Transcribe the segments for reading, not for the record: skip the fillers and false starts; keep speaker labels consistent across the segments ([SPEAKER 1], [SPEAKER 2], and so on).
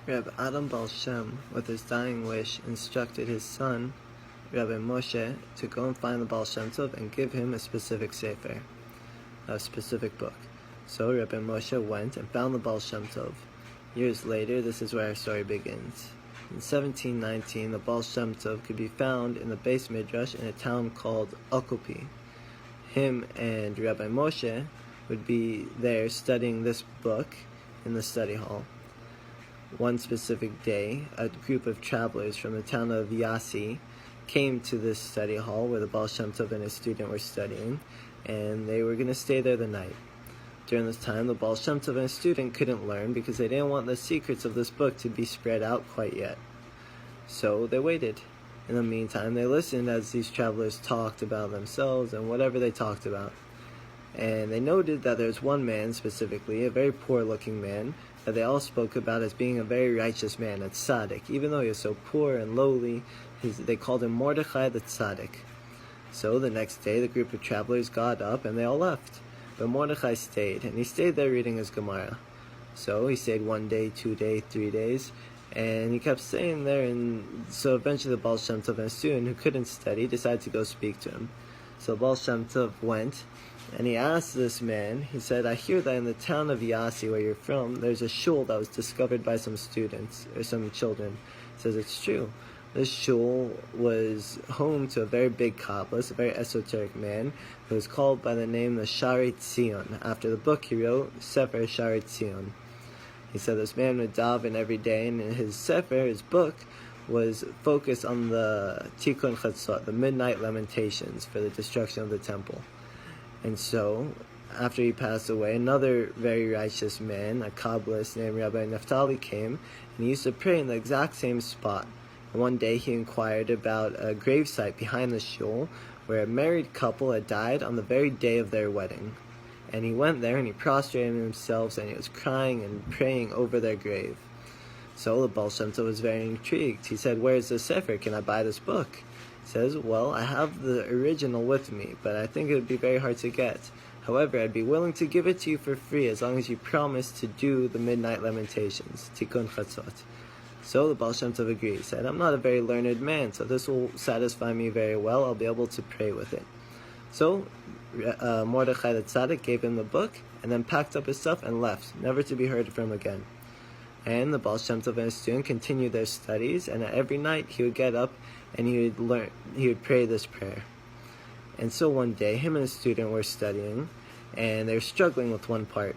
[SPEAKER 1] Rabbi Adam Baal Shem, with his dying wish, instructed his son, Rabbi Moshe, to go and find the Baal Shem Tov and give him a specific sefer, a specific book. So Rabbi Moshe went and found the Baal Shem Tov. Years later, this is where our story begins. In 1719, the Baal Shem Tov could be found in the Beis Midrash in a town called Okopi. Him and Rabbi Moshe would be there studying this book in the study hall. One specific day, a group of travelers from the town of Iasi came to this study hall where the Baal Shem Tov and his student were studying, and they were going to stay there the night. During this time, the Baal Shem Tov and his student couldn't learn because they didn't want the secrets of this book to be spread out quite yet. So they waited. In the meantime, they listened as these travelers talked about themselves and whatever they talked about. And they noted that there's one man specifically, a very poor-looking man, that they all spoke about as being a very righteous man, a tzaddik. Even though he was so poor and lowly, they called him Mordechai the tzaddik. So the next day, the group of travelers got up and they all left. But Mordechai stayed, and he stayed there reading his Gemara. So he stayed 1 day, 2 days, 3 days, and he kept staying there, and so eventually the Baal Shem Tov and a student who couldn't study decided to go speak to him. So Baal Shem Tov went, and he asked this man, he said, I hear that in the town of Iasi, where you're from, there's a shul that was discovered by some students, or some children. He says, it's true. This shul was home to a very big kabbalist, a very esoteric man, who was called by the name of Shari Tzion, after the book he wrote, Sefer Shari Tzion. He said this man would daven every day, and in his sefer, his book, was focused on the Tikkun Chatzot, the midnight lamentations for the destruction of the temple. And so, after he passed away, another very righteous man, a kabbalist named Rabbi Naphtali, came, and he used to pray in the exact same spot. And one day he inquired about a gravesite behind the shul where a married couple had died on the very day of their wedding. And he went there and he prostrated himself and he was crying and praying over their grave. So the Baal Shem Tov was very intrigued. He said, where's the sefer? Can I buy this book? He says, well, I have the original with me, but I think it would be very hard to get. However, I'd be willing to give it to you for free as long as you promise to do the midnight lamentations, Tikkun Chatzot. So the Baal Shem Tov agreed. He said, I'm not a very learned man, so this will satisfy me very well. I'll be able to pray with it. So Mordechai the tzaddik gave him the book and then packed up his stuff and left, never to be heard from again. And the Baal Shem Tov and his student continued their studies, and every night he would get up and he would pray this prayer. And so one day, him and his student were studying, and they were struggling with one part.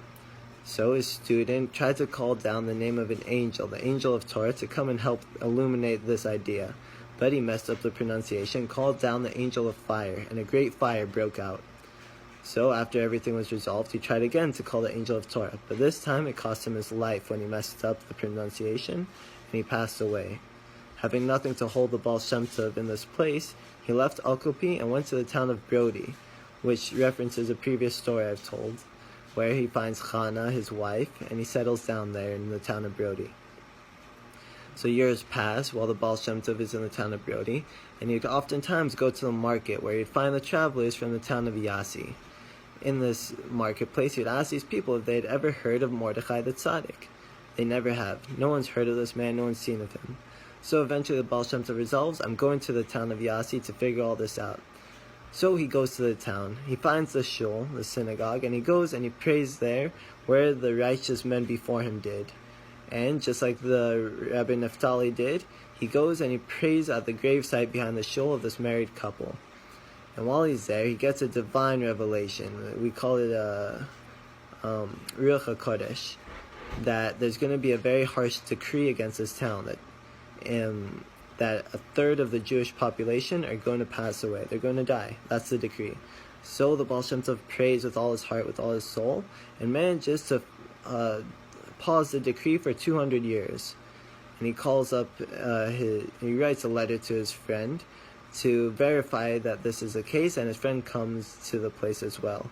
[SPEAKER 1] So his student tried to call down the name of an angel, the angel of Torah, to come and help illuminate this idea. But he messed up the pronunciation, called down the angel of fire, and a great fire broke out. So after everything was resolved, he tried again to call the angel of Torah. But this time it cost him his life when he messed up the pronunciation, and he passed away. Having nothing to hold the Baal Shem Tov in this place, he left Okopi and went to the town of Brody, which references a previous story I've told, where he finds Chana, his wife, and he settles down there in the town of Brody. So years pass while the Baal Shem Tov is in the town of Brody, and he'd oftentimes go to the market where he'd find the travelers from the town of Iasi. In this marketplace, he'd ask these people if they'd ever heard of Mordechai the tzaddik. They never have. No one's heard of this man, no one's seen of him. So eventually the Baal Shem Tov resolves, I'm going to the town of Iasi to figure all this out. So he goes to the town, he finds the shul, the synagogue, and he goes and he prays there where the righteous men before him did. And just like the Rabbi Naphtali did, he goes and he prays at the gravesite behind the shul of this married couple. And while he's there, he gets a divine revelation. We call it a Ruach HaKodesh, that there's going to be a very harsh decree against this town, that a third of the Jewish population are going to pass away. They're going to die. That's the decree. So the Baal Shem Tov prays with all his heart, with all his soul, and manages to pause the decree for 200 years. And he calls up, he writes a letter to his friend to verify that this is the case, and his friend comes to the place as well.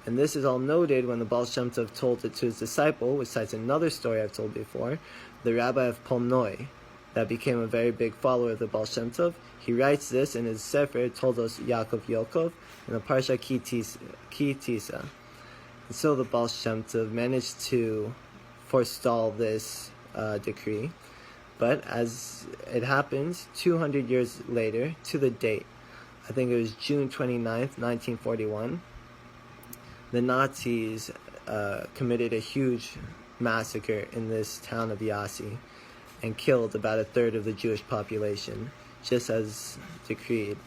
[SPEAKER 1] And this is all noted when the Baal Shem Tov told it to his disciple, which cites another story I've told before, the rabbi of Polnoi, that became a very big follower of the Baal Shem Tov. He writes this in his sefer, Toldos Yokov, in the Parsha Ki Tisa. And so the Baal Shem Tov managed to forestall this decree. But as it happens, 200 years later, to the date, I think it was June 29th, 1941, the Nazis committed a huge massacre in this town of Iasi and killed about a third of the Jewish population, just as decreed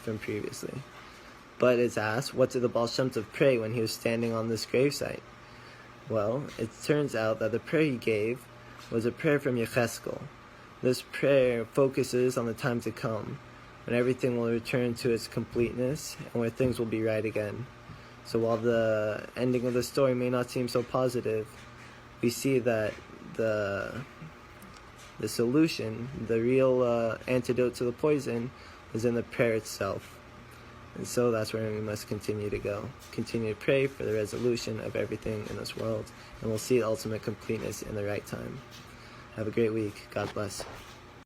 [SPEAKER 1] from previously. But it's asked, what did the Baal Shem Tov pray when he was standing on this gravesite? Well, it turns out that the prayer he gave was a prayer from Yecheskel. This prayer focuses on the time to come, when everything will return to its completeness and where things will be right again. So while the ending of the story may not seem so positive, we see that the solution, the real antidote to the poison, is in the prayer itself. And so that's where we must continue to go. Continue to pray for the resolution of everything in this world, and we'll see ultimate completeness in the right time. Have a great week. God bless.